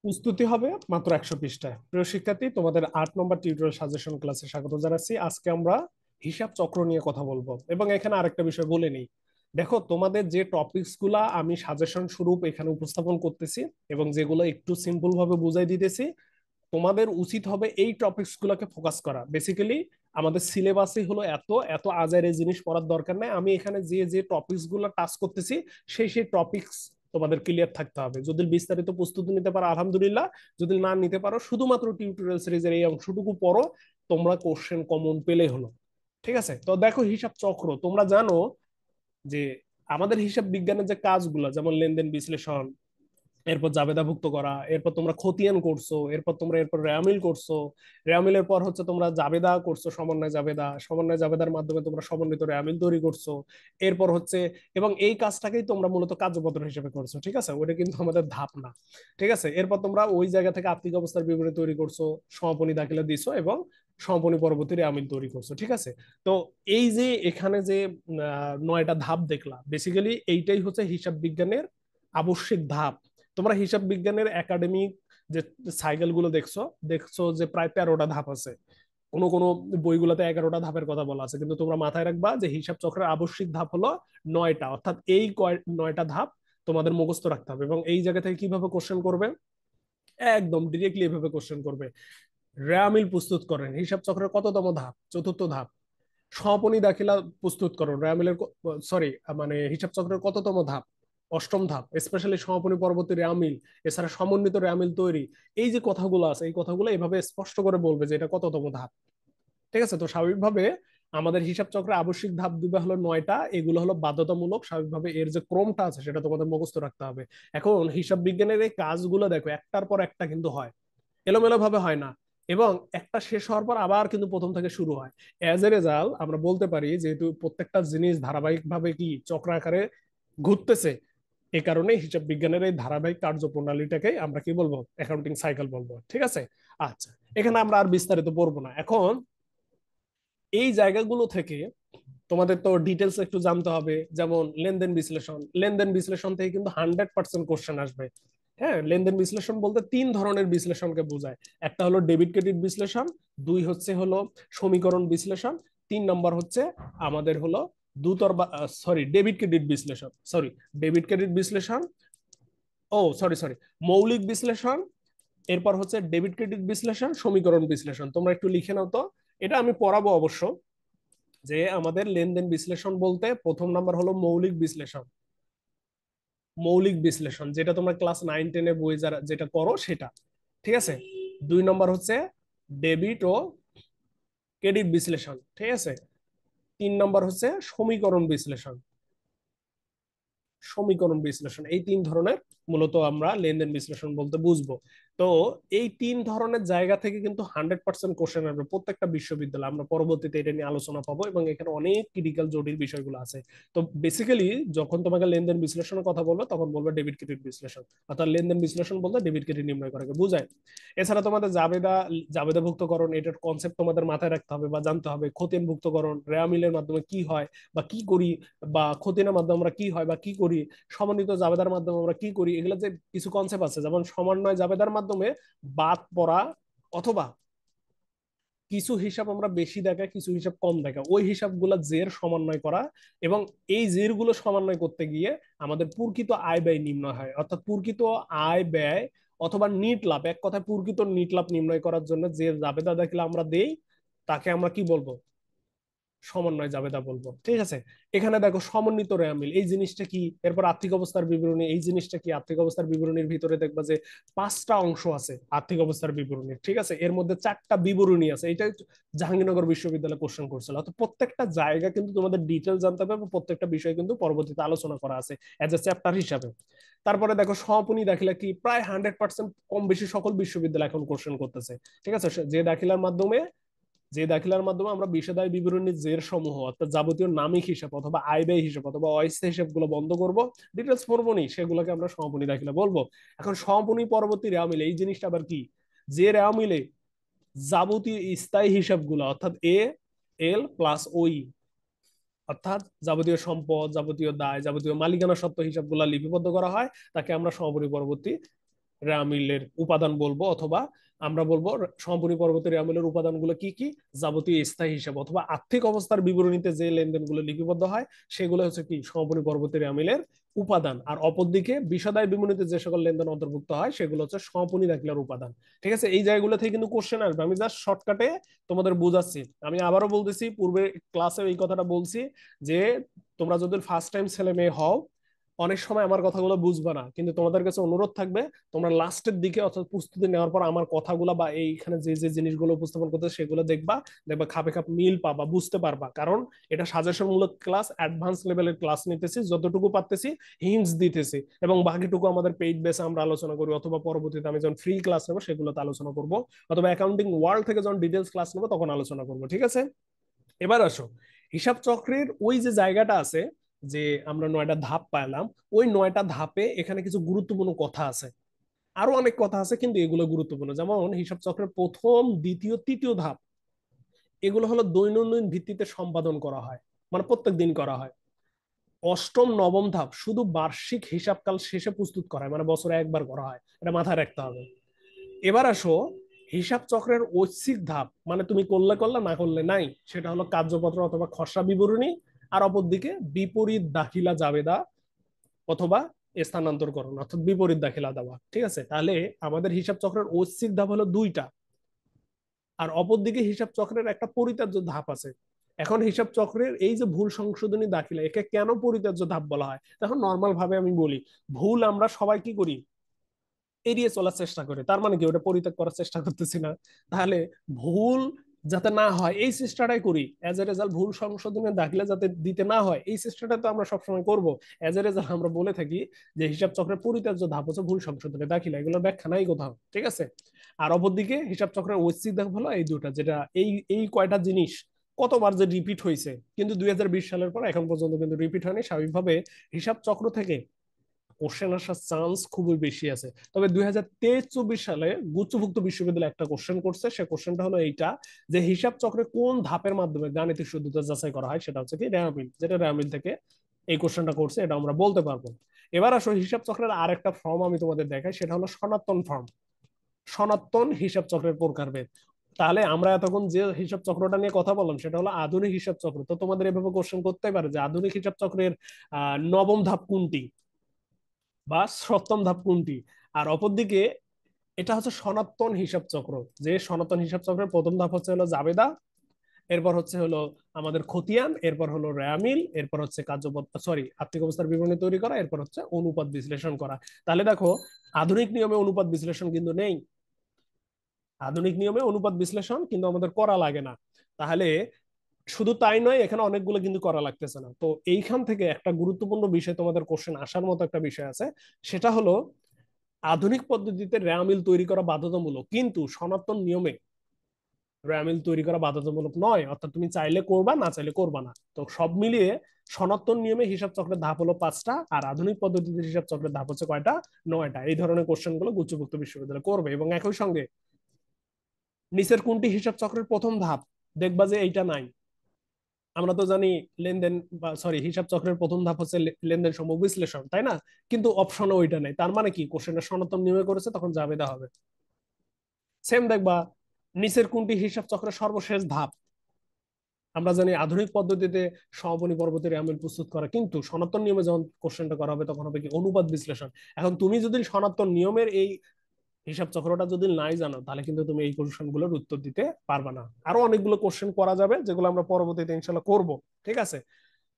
প্রস্তুতি হবে মাত্র 100 পৃষ্ঠায়। প্রিয় শিক্ষার্থী, তোমাদের 8 নম্বর টিউটোরিয়াল সাজেশন ক্লাসে স্বাগত জানাচ্ছি। আজকে আমরা হিসাব চক্র নিয়ে কথা বলবো এবং এখানে আরেকটা বিষয় বলে নিই। দেখো, তোমাদের যে টপিকস গুলা আমি সাজেশন স্বরূপ এখানে উপস্থাপন করতেছি এবং যেগুলো একটু সিম্পল ভাবে বুঝাই দিতেছি, তোমাদের উচিত হবে এই টপিকস গুলোকে ফোকাস করা। বেসিক্যালি আমাদের সিলেবাসই হলো এত এত আজাইরে জিনিস পড়ার দরকার নাই। আমি এখানে যে যে টপিকস গুলো টাচ করতেছি সেই সেই টপিকস তোমাদের ক্লিয়ার থাকতে হবে। যদি বিস্তারিত প্রস্তুতি নিতে পারো আলহামদুলিল্লাহ, যদি না নিতে পারো শুধুমাত্র টিউটোরিয়াল সিরিজের এই অংশটুকু পড়ো, তোমরা কোশ্চেন কমন পেলে হলো। ঠিক আছে? তো দেখো, হিসাব চক্র তোমরা জানো যে আমাদের হিসাব বিজ্ঞানের যে কাজগুলো, যেমন লেনদেন বিশ্লেষণ, এরপর জাবেদাভুক্ত করা, এরপর তোমরা খতিয়ান করছো, এরপর রেয়ামিল করছো, রেয়ামিলের পর হচ্ছে তোমরা জাবেদা করছো, সমন্বয় জাবেদা, সমন্বয় জাবেদার মাধ্যমে তোমরা সমন্বিত রেয়ামিল তৈরি করছো। এরপর হচ্ছে, এবং এই কাজটাকেই তোমরা মূলত কার্যপত্র হিসেবে করছো। ঠিক আছে? ওটা কিন্তু আমাদের ধাপ না। ঠিক আছে? এরপর তোমরা ওই জায়গা থেকে আর্থিক অবস্থার বিবরণী তৈরি করছো, সমাপনী দাখিলা দিছো এবং সমাপনী পরবর্তী রেয়ামিল তৈরি করছো। ঠিক আছে? তো এই যে এখানে যে 9টা ধাপ দেখলা, বেসিক্যালি এইটাই হচ্ছে হিসাব বিজ্ঞানের আবশ্যিক ধাপ। তোমরা হিসাব বিজ্ঞানের একাডেমিক যে সাইকেল গুলো দেখছো, দেখছো যে প্রায় 13টা ধাপ আছে। কোনো কোনো বইগুলোতে 11টা ধাপের কথা বলা আছে, কিন্তু তোমরা মাথায় রাখবা যে হিসাব চক্রের আবশ্যিক ধাপ হলো 9টা। অর্থাৎ এই 9টা ধাপ তোমাদের মুখস্থ রাখতে হবে। এবং এই জায়গা থেকে কিভাবে কোশ্চেন করবে, একদম ডিরেক্টলি এভাবে কোশ্চেন করবে। রেয়ামিল প্রস্তুত করেন, হিসাব চক্রের কততম ধাপ? চতুর্থ ধাপ। সমাপনী দাখিলা প্রস্তুত করো, রেয়ামিলের সরি মানে হিসাব চক্রের কততম ধাপ? অষ্টম ধাপ। স্পেশালি সমাপনী পরবর্তী রেয়ামিল, এছাড়া সমন্বিত রেয়ামিল তৈরি। এই যে কথাগুলো আছে, এই কথাগুলো এভাবে স্পষ্ট করে বলবে যে এটা কততম ধাপ। ঠিক আছে? তো স্বাভাবিকভাবে আমাদের হিসাব চক্রে আবশ্যিক ধাপ দিবে হলো 9টা। এগুলো হলো বাধ্যতামূলক। স্বাভাবিকভাবে এর যে ক্রমটা আছে সেটা তোমাদের মুখস্থ রাখতে হবে। এখন হিসাব বিজ্ঞানের এই কাজগুলো দেখো, একটার পর একটা কিন্তু হয়, এলোমেলো ভাবে হয় না। এবং একটা শেষ হওয়ার পর আবার কিন্তু প্রথম থেকে শুরু হয়। অ্যাজ এ রেজাল্ট আমরা বলতে পারি, যেহেতু প্রত্যেকটা জিনিস ধারাবাহিক ভাবে কি চক্রাকারে ঘুরতেছে, এই কারণে হিসাব বিজ্ঞানের এই ধারাবাহিক কার্যপ্রণালীটাকে আমরা কি বলবো? অ্যাকাউন্টিং সাইকেল বলবো। ঠিক আছে? আচ্ছা, এখানে আমরা আর বিস্তারিত পড়বো না। এখন এই জায়গাগুলো থেকে তোমাদের তো ডিটেলস একটু জানতে হবে। যেমন লেনদেন বিশ্লেষণ, লেনদেন বিশ্লেষণ থেকে কিন্তু 100% কোশ্চেন আসবে। হ্যাঁ, লেনদেন বিশ্লেষণ বলতে 3 ধরনের বিশ্লেষণকে বোঝায়। একটা হলো ডেবিট ক্রেডিট বিশ্লেষণ, দুই হচ্ছে হলো সমীকরণ বিশ্লেষণ, 3 নম্বর হচ্ছে আমাদের হলো দুতর বা সরি ডেবিট ক্রেডিট বিশ্লেষণ, সরি ডেবিট ক্রেডিট বিশ্লেষণ, ও সরি সরি মৌলিক বিশ্লেষণ, এরপর হচ্ছে ডেবিট ক্রেডিট বিশ্লেষণ, সমীকরণ বিশ্লেষণ। তোমরা একটু লিখে নাও তো, এটা আমি পড়াবো অবশ্য। যে আমাদের লেনদেন বিশ্লেষণ বলতে প্রথম নাম্বার হলো মৌলিক বিশ্লেষণ, মৌলিক বিশ্লেষণ যেটা তোমরা ক্লাস 9 10-এ বই যারা যেটা করো সেটা। ঠিক আছে? 2 নম্বর হচ্ছে ডেবিট ও ক্রেডিট বিশ্লেষণ। ঠিক আছে? 3 নম্বর হচ্ছে সমীকরণ বিশ্লেষণ, সমীকরণ বিশ্লেষণ। এই 3 ধরনের মূলত আমরা লেনদেন বিশ্লেষণ বলতে বুঝবো। তো এই 3 ধরনের জায়গা থেকে কিন্তু 100% কোশ্চেন আসবে প্রত্যেকটা বিশ্ববিদ্যালয়। আমরা পরবর্তীতে এটা নিয়ে আলোচনা পাবো এবং এখানে অনেক ক্রিটিক্যাল জটিল বিষয়গুলো আছে। তো বেসিক্যালি যখন তোমাকে লেনদেন বিশ্লেষণের কথা বলবো তখন বলবে ডেবিট ক্রেডিট বিশ্লেষণ। অর্থাৎ লেনদেন বিশ্লেষণ বলতে ডেবিট ক্রেডিট নির্ণয় করাকে বোঝায়। এছাড়া তোমাদের জাবেদাভুক্তকরণ, এটার কনসেপ্ট তোমাদের মাথায় রাখতে হবে বা জানতে হবে। খতিয়ানভুক্তকরণ, রেয়ামিলের মাধ্যমে কি হয় বা কি করি, বা খতিয়ানের মাধ্যমে আমরা কি হয় বা কি করি, সমন্বিত জাবেদার মাধ্যমে আমরা কি করি, এগুলো যে কিছু কনসেপ্ট আছে। যেমন সমন্বয় জাবেদার মাধ্যমে বাদ পড়া, অথবা কিছু হিসাব আমরা বেশি দেখা, কিছু হিসাব কম দেখা, ওই হিসাবগুলো জের সমন্বয় করা। এবং এই জের গুলো সমন্বয় করতে গিয়ে আমাদের প্রকৃত আয় ব্যয় নির্ণয় হয়। অর্থাৎ প্রকৃত আয় ব্যয় অথবা নিট লাভ, এক কথায় প্রকৃত নিট লাভ নির্ণয় করার জন্য যে জাবেদা দাখিলা আমরা দেই, তাকে আমরা কি বলবো? সমন্বয় জাবেদা বলবো। ঠিক আছে? এখানে দেখো সমন্বিত রেয়ামিল এই জিনিসটা কি, এরপর আর্থিক অবস্থার বিবরণী এই জিনিসটা কি। আর্থিক অবস্থার বিবরণীর ভিতরে দেখবা যে 5টা অংশ আছে আর্থিক অবস্থার বিবরণীর। ঠিক আছে? এর মধ্যে 4টা বিবরণী আছে। এটা জাহাঙ্গীরনগর বিশ্ববিদ্যালয়ে কোশ্চেন করছিল। তো প্রত্যেকটা জায়গা কিন্তু তোমাদের ডিটেল জানতে হবে এবং প্রত্যেকটা বিষয় কিন্তু পরবর্তীতে আলোচনা করা আছে এজ এ চ্যাপ্টার হিসাবে। তারপরে দেখো সমাপনী দাখিলা কি, প্রায় 100% কম বেশি সকল বিশ্ববিদ্যালয় এখন কোশ্চেন করতেছে। ঠিক আছে? যে দাখিলার মাধ্যমে আমরা বিষয়দায় বিবরণীর জের সমূহ, অর্থাৎ যাবতীয় নামিক হিসাব অথবা আয় ব্যয় হিসাব অথবা অস্থায়ী হিসাব গুলো বন্ধ করব, ডিটেলস পড়বো নি, সেগুলোকে আমরা সমাপনী দাখিলা বলবো। এখন সমাপনী পরবর্তী রেওয়া এই জিনিসটা আবার কি? যে রেওয়া যাবতীয় স্থায়ী হিসাবগুলো, অর্থাৎ এল প্লাস ওই, অর্থাৎ যাবতীয় সম্পদ, যাবতীয় দায়, যাবতীয় মালিকানা সত্ত্ব হিসাবগুলো লিপিবদ্ধ করা হয়, তাকে আমরা সমাপনী পরবর্তী রেওয়ামিলের উপাদান বলবো, অথবা আমরা বলবো সমাপনী পরবর্তী রেওয়ামিলের উপাদানগুলো কি কি, যাবতীয় স্থায়ী হিসাব অথবা আর্থিক অবস্থার বিবরণীতে যে লেনদেনগুলো লিপিবদ্ধ হয় সেগুলো হচ্ছে কি সমাপনী পরবর্তী রেওয়ামিলের উপাদান। আর অপরদিকে বিশদায় বিবরণীতে যে সকল লেনদেন অন্তর্ভুক্ত হয় সেগুলো হচ্ছে সমাপনী দাখিলার উপাদান। ঠিক আছে, এই জায়গাগুলো থেকে কিন্তু কোশ্চেন আসবে, আমি জাস্ট শর্টকাটে তোমাদের বুঝাচ্ছি। আমি আবারও বলতেছি, পূর্বে ক্লাসে এই কথাটা বলছি যে তোমরা যদি ফার্স্ট টাইম ছেলে মেয়ে হও অনেক সময় আমার কথাগুলো বুঝবা না, কিন্তু তোমাদের কাছে অনুরোধ থাকবে তোমরা লাস্টের দিকে অর্থাৎ প্রস্তুতি নেওয়ার পর আমার কথাগুলো বা এইখানে যে যে জিনিসগুলো উপস্থাপন করতে সেগুলো দেখবা, দেখবা খাপে খাপ মিল পাবা, বুঝতে পারবা। কারণ এটা সাজেশন মূলক ক্লাস, অ্যাডভান্স লেভেলের ক্লাস নিতেছি, যতটুকু পারতেছি হিন্টস দিতেছি, এবং বাকিটুকু আমাদের পেইড বেসে আমরা আলোচনা করি, অথবা পরবর্তীতে আমি যখন ফ্রি ক্লাস নেবো সেগুলোতে আলোচনা করব, অথবা অ্যাকাউন্টিং ওয়ার্ল্ড থেকে যখন ডিটেলস ক্লাস নেবো তখন আলোচনা করবো। ঠিক আছে, এবার আসো হিসাব চক্রের ওই যে জায়গাটা আছে, যে আমরা 9টা ধাপ পাইলাম, ওই 9টা ধাপে এখানে কিছু গুরুত্বপূর্ণ কথা আছে। আরো অনেক কথা আছে কিন্তু এগুলো গুরুত্বপূর্ণ, যেমন হিসাব চক্রের প্রথম, দ্বিতীয়, তৃতীয় ধাপ এগুলো হলো দৈনন্দিন ভিত্তিতে সম্পাদন করা হয়, মানে প্রত্যেক দিন করা হয়। অষ্টম, নবম ধাপ শুধু বার্ষিক হিসাবকাল শেষে প্রস্তুত করা হয়, মানে বছরে একবার করা হয়, এটা মাথায় রাখতে হবে। এবার আসো হিসাব চক্রের ঐচ্ছিক ধাপ, মানে তুমি করলে করলে না করলে নাই, সেটা হলো কার্যপত্র অথবা খসড়া বিবরণী, আর অপরদিকে বিপরীত দাখিলা জাবেদা অথবা স্থানান্তরকরণ অর্থাৎ বিপরীত দাখিলা দেওয়া। ঠিক আছে, তাহলে আমাদের হিসাব চক্রের ঐচ্ছিক ধাপ হলো দুইটা, আর অপরদিকে হিসাব চক্রের একটা পরিত্যাজ্য ধাপ আছে। এখন হিসাব চক্রের এই যে ভুল সংশোধনী দাখিলা, একে কেন পরিত্যাজ্য ধাপ বলা হয়? এখন নর্মাল ভাবে আমি বলি, ভুল আমরা সবাই কি করি, এড়িয়ে চলার চেষ্টা করে, তার মানে কি ওটা পরিত্যাগ করার চেষ্টা করতেছি না? তাহলে ভুল যাতে না হয় এই চেষ্টাটাই করি, এজ এ রেজাল্ট ভুল সংশোধনের দাখিলা যাতে দিতে না হয় এই চেষ্টাটা তো আমরা সবসময় করব। এজ এ রেজাল্ট আমরা বলে থাকি যে হিসাব চক্রের পরিত্যাজ্য ধাপ হচ্ছে ভুল সংশোধনের দাখিলা, এগুলোর ব্যাখ্যা নাই কোথাও। ঠিক আছে, আর অপরদিকে হিসাব চক্রের ঐচ্ছিক ধাপ হলো এই দুটা, যেটা এই এই কয়টা জিনিস কতবার যে রিপিট হয়েছে, কিন্তু 2020 সালের পর এখন পর্যন্ত কিন্তু রিপিট হয়নি। স্বাভাবিকভাবে হিসাব চক্র থেকে কোশ্চেন আসার চান্স খুবই বেশি আছে। তবে 2023-24 সালে গুচ্ছভুক্ত বিশ্ববিদ্যালয় একটা কোশ্চেন করছে, সে কোশ্চেনটা হলো এইটা, যে হিসাব চক্রে কোন ধাপের মাধ্যমে গাণিতিক শুদ্ধতা যাচাই করা হয়, সেটা হচ্ছে কি রেওয়ামিল, যেটা রেওয়ামিল থেকে এই কোশ্চেনটা করছে, এটা আমরা বলতে পারবো। এবার আসো হিসাব চক্রের আরেকটা ফর্ম আমি তোমাদের দেখাই, সেটা হলো সনাতন ফর্ম। সনাতন হিসাব চক্রের প্রকারভেদ। তাহলে আমরা এতক্ষণ যে হিসাব চক্রটা নিয়ে কথা বললাম সেটা হলো আধুনিক হিসাব চক্র। তো তোমাদের এভাবে কোশ্চেন করতে পারে যে আধুনিক হিসাব চক্রের নবম ধাপ কোনটি বা সপ্তম ধাপ কোনটি। আর অপরদিকে এটা হচ্ছে সনাতন হিসাব চক্র, যে সনাতন হিসাব চক্রের প্রথম ধাপ হচ্ছে হলো জাবেদা, এরপর হচ্ছে হলো আমাদের খতিয়ান, এরপর হলো রেয়ামিল, এরপর হচ্ছে কার্যপত্র সরি আর্থিক অবস্থার বিবরণী তৈরি করা, এরপর হচ্ছে অনুপাত বিশ্লেষণ করা। তাহলে দেখো আধুনিক নিয়মে অনুপাত বিশ্লেষণ কিন্তু নেই, আধুনিক নিয়মে অনুপাত বিশ্লেষণ কিন্তু আমাদের করা লাগে না। তাহলে শুধু তাই নয়, এখানে অনেকগুলো কিন্তু করা লাগতেছে না। তো এইখান থেকে একটা গুরুত্বপূর্ণ বিষয় তোমাদের কোশ্চেন আসার মতো একটা বিষয় আছে, সেটা হলো আধুনিক পদ্ধতিতে রেয়ামিল তৈরি করা বাধ্যতামূলক, কিন্তু সনাতন নিয়মে রেয়ামিল তৈরি করা বাধ্যতামূলক নয়, অর্থাৎ তুমি চাইলে করবা না চাইলে করবা না। তো সব মিলিয়ে সনাতন নিয়মে হিসাব চক্রের ধাপ হলো 5টা, আর আধুনিক পদ্ধতিতে হিসাব চক্রের ধাপ হচ্ছে কয়টা, 9টা। এই ধরনের কোশ্চেন গুলো গুচ্ছভুক্ত বিশ্ববিদ্যালয় করবে। এবং একই সঙ্গে নিচের কোনটি হিসাব চক্রের প্রথম ধাপ, দেখবা যে এইটা নাই। আমরা তো জানি লেনদেন বা সরি হিসাব চক্রের প্রথম ধাপ হচ্ছে লেনদেন সমূহ বিশ্লেষণ, তাই না? কিন্তু অপশনে ওইটা নেই, তার মানে কি কোশ্চেনটা সনাতন নিয়মে করেছে, তখন জাবেদা হবে। সেম দেখবা নিচের কোনটি হিসাব চক্রের সর্বশেষ ধাপ, আমরা জানি আধুনিক পদ্ধতিতে সমাপনী পরবর্তী রেয়ামিল প্রস্তুত করা, কিন্তু সনাতন নিয়মে যখন কোশ্চেনটা করা হবে তখন হবে কি অনুপাত বিশ্লেষণ। এখন তুমি যদি সনাতন নিয়মের এই হিসাব চক্রটা যদি নাই জানো তাহলে কিন্তু তুমি এই কোশ্চেন গুলোর উত্তর দিতে পারবে না। আরো অনেকগুলো কোশ্চেন করা যাবে যেগুলো আমরা পরবর্তীতে ইনশাল্লাহ করব। ঠিক আছে,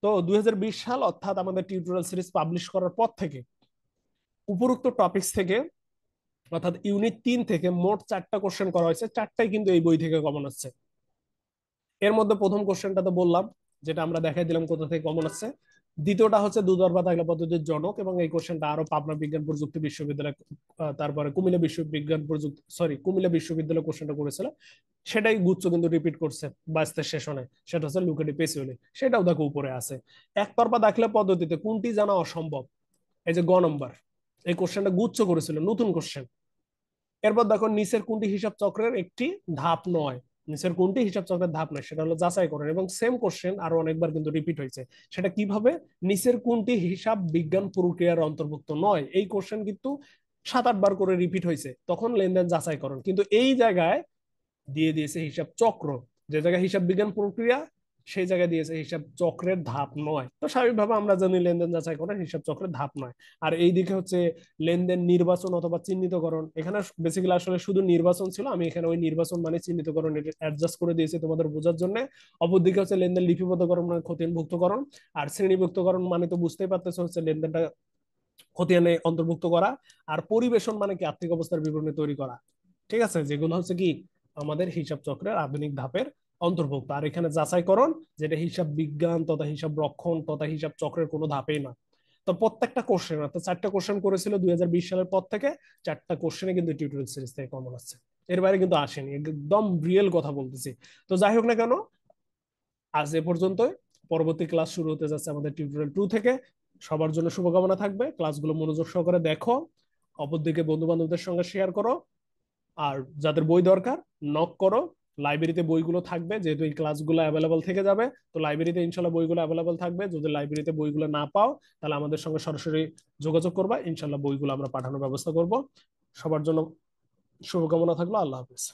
তো 2020 সাল অর্থাৎ আমাদের টিউটোরিয়াল সিরিজ পাবলিশ করার পর থেকে উপরোক্ত টপিকস থেকে অর্থাৎ ইউনিট 3 থেকে মোট 4টা কোশ্চেন করা হয়েছে, 4টাই কিন্তু এই বই থেকে কমন আসছে। এর মধ্যে প্রথম কোশ্চেনটা তো বললাম, যেটা আমরা দেখাই দিলাম কোথা থেকে কমন আসছে। দ্বিতীয়টা হচ্ছে দুদর্বা দাখিলা পদ্ধতির জনক, এবং এই কোশ্চেনটা আরো পাবনা বিজ্ঞান প্রযুক্তি বিশ্ববিদ্যালয় তারপরে কুমিল্লা বিশ্ববিজ্ঞান প্রযুক্তি কুমিল্লা বিশ্ববিদ্যালয় কোশ্চেনটা করেছিল, সেটাই গুচ্ছ কিন্তু রিপিট করছে 22 সেশনে, সেটা হচ্ছে লুকেটি পেসিওলি, সেটাও দেখো উপরে আছে। একতরফা দাখিলা পদ্ধতিতে কোনটি জানা অসম্ভব, এই যে গ নম্বর, এই কোশ্চেনটা গুচ্ছ করেছিল, নতুন কোশ্চেন। এরপর দেখো নিচের কোনটি হিসাব চক্রের একটি ধাপ নয়, নিচের কোনটি হিসাব চক্রের ধাপ নয়, সেটা হলো যাচাই করেন। এবং সেম কোশ্চেন আরো অনেকবার কিন্তু রিপিট হয়েছে, সেটা কিভাবে, নিচের কোনটি হিসাব বিজ্ঞান প্রক্রিয়ার অন্তর্ভুক্ত নয়, এই কোশ্চেন কিন্তু 7-8 বার করে রিপিট হয়েছে, তখন লেনদেন যাচাইকরণ। কিন্তু এই জায়গায় দিয়ে দিয়েছে হিসাব চক্র, যে জায়গায় হিসাব বিজ্ঞান প্রক্রিয়া সেই জায়গায় দিয়েছে হিসাব চক্রের ধাপ নয়। তো স্বাভাবিকভাবে আমরা জানি লেনদেন যাচাই করা হিসাব চক্রের ধাপ নয়। আর এই দিকে হচ্ছে লেনদেন নির্বাচন অথবা চিহ্নিতকরণ, এখানে বেসিক্যালি আসলে শুধু নির্বাচন ছিল, আমি এখানে ওই নির্বাচন মানে চিহ্নিতকরণ এটা অ্যাডজাস্ট করে দিয়েছি তোমাদের বোঝার জন্য। অপরদিকে হচ্ছে লেনদেন লিপিবদ্ধকরণ মানে খতিয়ানভুক্তকরণ, আর শ্রেণীভুক্তকরণ মানে তো বুঝতেই পারতেছো হচ্ছে লেনদেনটা খতিয়ানে অন্তর্ভুক্ত করা। আর পরিবেশন মানে কি আর্থিক অবস্থার বিবরণী তৈরি করা। ঠিক আছে, যেগুলো হচ্ছে কি আমাদের হিসাব চক্রের আধুনিক ধাপের অন্তর্ভুক্ত। আর এখানে যাচাইকরণ, যেটা হিসাব বিজ্ঞান তথা হিসাব রক্ষণ তথা হিসাব চক্রের কোনো ধাপেই না। তো প্রত্যেকটা কোশ্চেন, অর্থাৎ 4টা কোশ্চেন করেছিল 2020 সালের পর থেকে, 4টা কোশ্চেনে কিন্তু টিউটোরিয়াল সিরিজ থেকে কমন আসছে, এর বাইরে কিন্তু আসেনি, একদম রিয়েল কথা বলতেছি। তো যাই হোক না কেন, আজ এ পর্যন্ত। পরবর্তী ক্লাস শুরু হতে যাচ্ছে আমাদের টিউটোরিয়াল 2 থেকে। সবার জন্য শুভকামনা থাকবে, ক্লাসগুলো মনোযোগ সহকারে দেখো, অপরদিকে বন্ধু বান্ধবদের সঙ্গে শেয়ার করো। আর যাদের বই দরকার নক করো, লাইব্রেরিতে বইগুলো থাকবে, যেহেতু এই ক্লাসগুলো অ্যাভেলেবল থেকে যাবে। তো লাইব্রেরিতে ইনশাল্লাহ বইগুলো অ্যাভেলেবল থাকবে। যদি লাইব্রেরিতে বইগুলো না পাও, তাহলে আমাদের সঙ্গে সরাসরি যোগাযোগ করবা, ইনশাল্লাহ বইগুলো আমরা পাঠানোর ব্যবস্থা করব। সবার জন্য শুভকামনা থাকলো। আল্লাহ হাফিজ।